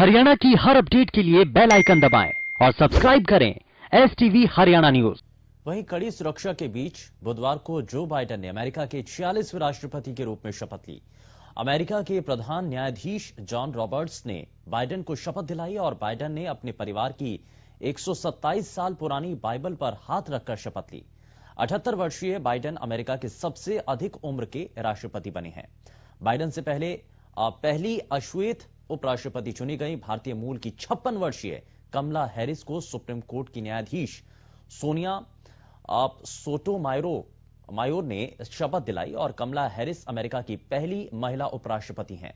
हरियाणा की हर अपडेट के लिए बेल आइकन दबाएं और सब्सक्राइब करें एसटीवी हरियाणा न्यूज। वहीं कड़ी सुरक्षा के बीच बुधवार को जो बाइडेन ने अमेरिका के 46वें राष्ट्रपति के रूप में शपथ ली। अमेरिका के प्रधान न्यायाधीश जॉन रॉबर्ट्स ने बाइडेन को शपथ दिलाई और बाइडेन ने अपने परिवार की 127 साल पुरानी बाइबल पर हाथ रखकर शपथ ली। 78 वर्षीय बाइडेन अमेरिका के सबसे अधिक उम्र के राष्ट्रपति बने हैं। बाइडेन से पहली अश्वेत उपराष्ट्रपति चुनी गई भारतीय मूल की 56 वर्षीय कमला हैरिस को सुप्रीम कोर्ट की न्यायाधीश सोनिया सोटोमायोर ने शपथ दिलाई और कमला हैरिस अमेरिका की पहली महिला उपराष्ट्रपति हैं।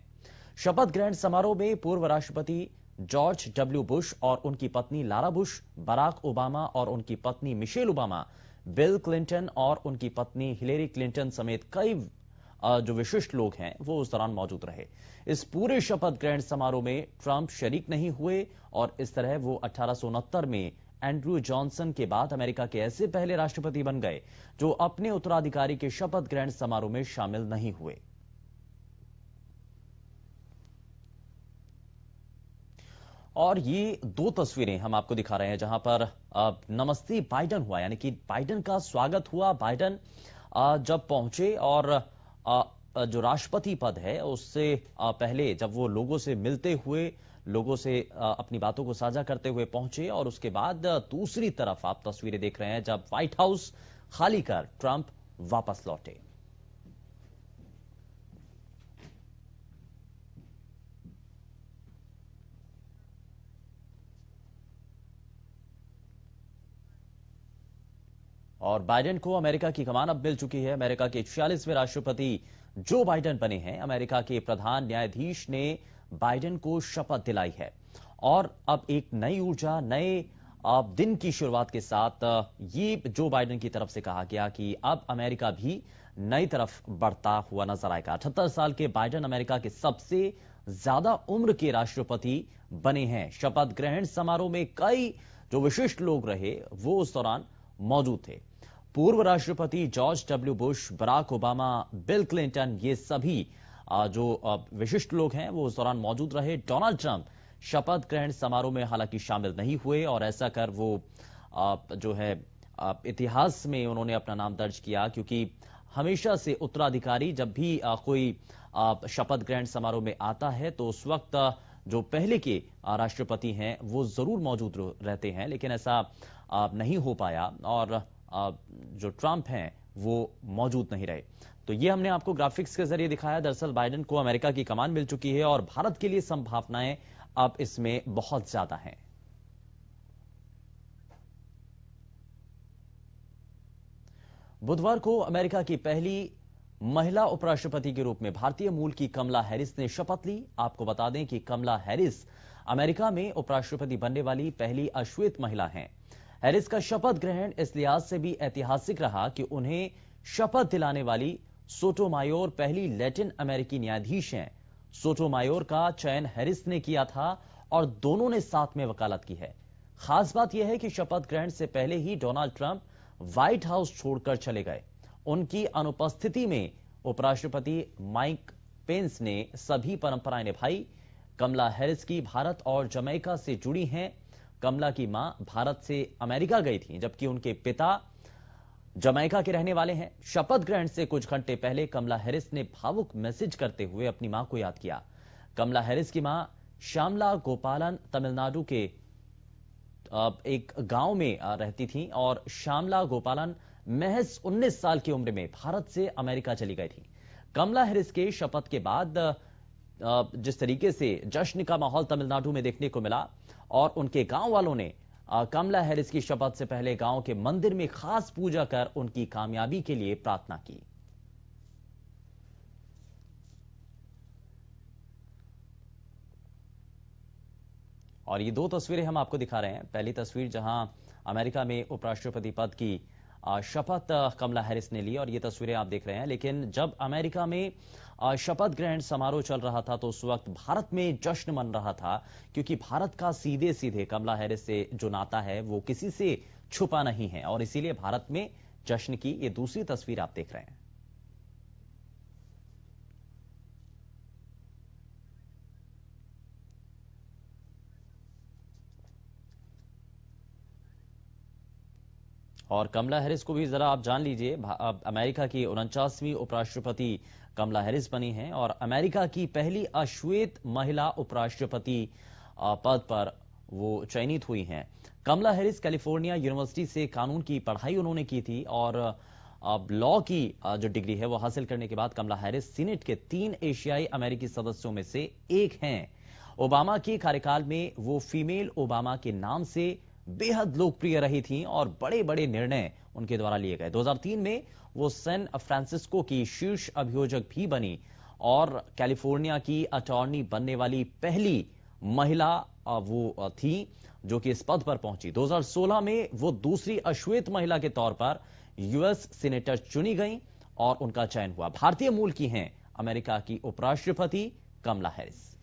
शपथ ग्रहण समारोह में पूर्व राष्ट्रपति जॉर्ज डब्ल्यू बुश और उनकी पत्नी लारा बुश, बराक ओबामा और उनकी पत्नी मिशेल ओबामा, बिल क्लिंटन और उनकी पत्नी हिलेरी क्लिंटन समेत कई जो विशिष्ट लोग हैं वो उस दौरान मौजूद रहे। इस पूरे शपथ ग्रहण समारोह में ट्रंप शरीक नहीं हुए और इस तरह वो 1869 में एंड्रू जॉनसन के बाद अमेरिका के ऐसे पहले राष्ट्रपति बन गए जो अपने उत्तराधिकारी के शपथ ग्रहण समारोह में शामिल नहीं हुए। और ये दो तस्वीरें हम आपको दिखा रहे हैं जहां पर नमस्ते बाइडेन हुआ, यानी कि बाइडेन का स्वागत हुआ। बाइडेन जब पहुंचे और जो राष्ट्रपति पद है उससे पहले जब वो लोगों से मिलते हुए, लोगों से अपनी बातों को साझा करते हुए पहुंचे और उसके बाद दूसरी तरफ आप तस्वीरें देख रहे हैं जब व्हाइट हाउस खाली कर ट्रंप वापस लौटे। और बाइडेन को अमेरिका की कमान अब मिल चुकी है। अमेरिका के 46वें राष्ट्रपति जो बाइडेन बने हैं। अमेरिका के प्रधान न्यायाधीश ने बाइडेन को शपथ दिलाई है और अब एक नई ऊर्जा, नए दिन की शुरुआत के साथ ये जो बाइडेन की तरफ से कहा गया कि अब अमेरिका भी नई तरफ बढ़ता हुआ नजर आएगा। 78 साल के बाइडेन अमेरिका के सबसे ज्यादा उम्र के राष्ट्रपति बने हैं। शपथ ग्रहण समारोह में कई जो विशिष्ट लोग रहे वो उस दौरान मौजूद थे। पूर्व राष्ट्रपति George W Bush, Barack Obama, Bill Clinton, ये सभी जो विशिष्ट लोग हैं वो उस दौरान मौजूद रहे। डोनाल्ड ट्रंप शपथ ग्रहण समारोह में हालांकि शामिल नहीं हुए और ऐसा कर वो जो है इतिहास में उन्होंने अपना नाम दर्ज किया, क्योंकि हमेशा से उत्तराधिकारी जब भी कोई शपथ ग्रहण समारोह में आता है तो उस वक्त जो पहले के राष्ट्रपति हैं वो जरूर मौजूद रहते हैं, लेकिन ऐसा नहीं हो पाया और जो ट्रंप हैं वो मौजूद नहीं रहे। तो ये हमने आपको ग्राफिक्स के जरिए दिखाया। दरअसल बाइडेन को अमेरिका की कमान मिल चुकी है और भारत के लिए संभावनाएं अब इसमें बहुत ज्यादा हैं। बुधवार को अमेरिका की पहली महिला उपराष्ट्रपति के रूप में भारतीय मूल की कमला हैरिस ने शपथ ली। आपको बता दें कि कमला हैरिस अमेरिका में उपराष्ट्रपति बनने वाली पहली अश्वेत महिला हैं। हैरिस का शपथ ग्रहण इस लिहाज से भी ऐतिहासिक रहा कि उन्हें शपथ दिलाने वाली सोटोमायोर पहली लैटिन अमेरिकी न्यायाधीश हैं। सोटोमायोर का चयन हैरिस ने किया था और दोनों ने साथ में वकालत की है। खास बात यह है कि शपथ ग्रहण से पहले ही डोनाल्ड ट्रंप व्हाइट हाउस छोड़कर चले गए। उनकी अनुपस्थिति में उपराष्ट्रपति माइक पेंस ने सभी परंपराएं निभाई। कमला हैरिस की भारत और जमैका से जुड़ी हैं। कमला की मां भारत से अमेरिका गई थी जबकि उनके पिता जमैका के रहने वाले हैं। शपथ ग्रहण से कुछ घंटे पहले कमला हैरिस ने भावुक मैसेज करते हुए अपनी मां को याद किया। कमला हैरिस की मां श्यामला गोपालन तमिलनाडु के एक गांव में रहती थी और श्यामला गोपालन महज 19 साल की उम्र में भारत से अमेरिका चली गई थी। कमला हैरिस के शपथ के बाद जिस तरीके से जश्न का माहौल तमिलनाडु में देखने को मिला और उनके गांव वालों ने कमला हैरिस की शपथ से पहले गांव के मंदिर में खास पूजा कर उनकी कामयाबी के लिए प्रार्थना की। और ये दो तस्वीरें हम आपको दिखा रहे हैं। पहली तस्वीर जहां अमेरिका में उपराष्ट्रपति पद की शपथ कमला हैरिस ने ली और ये तस्वीरें आप देख रहे हैं। लेकिन जब अमेरिका में शपथ ग्रहण समारोह चल रहा था तो उस वक्त भारत में जश्न मन रहा था, क्योंकि भारत का सीधे सीधे कमला हैरिस से जो नाता है वो किसी से छुपा नहीं है और इसीलिए भारत में जश्न की ये दूसरी तस्वीर आप देख रहे हैं। और कमला हैरिस को भी जरा आप जान लीजिए। अमेरिका की 49वीं उपराष्ट्रपति कमला हैरिस बनी हैं और अमेरिका की पहली अश्वेत महिला उपराष्ट्रपति पद पर वो चयनित हुई हैं। कमला हैरिस कैलिफोर्निया यूनिवर्सिटी से कानून की पढ़ाई उन्होंने की थी और अब लॉ की जो डिग्री है वो हासिल करने के बाद कमला हैरिस सीनेट के 3 एशियाई अमेरिकी सदस्यों में से एक हैं। ओबामा के कार्यकाल में वो फीमेल ओबामा के नाम से बेहद लोकप्रिय रही थी और बड़े बड़े निर्णय उनके द्वारा लिए गए। 2003 में वो सैन फ्रांसिस्को की शीर्ष अभियोजक भी बनी और कैलिफोर्निया की अटॉर्नी बनने वाली पहली महिला वो थी जो कि इस पद पर पहुंची। 2016 में वो दूसरी अश्वेत महिला के तौर पर यूएस सीनेटर चुनी गई और उनका चयन हुआ। भारतीय मूल की हैं अमेरिका की उपराष्ट्रपति कमला हैरिस।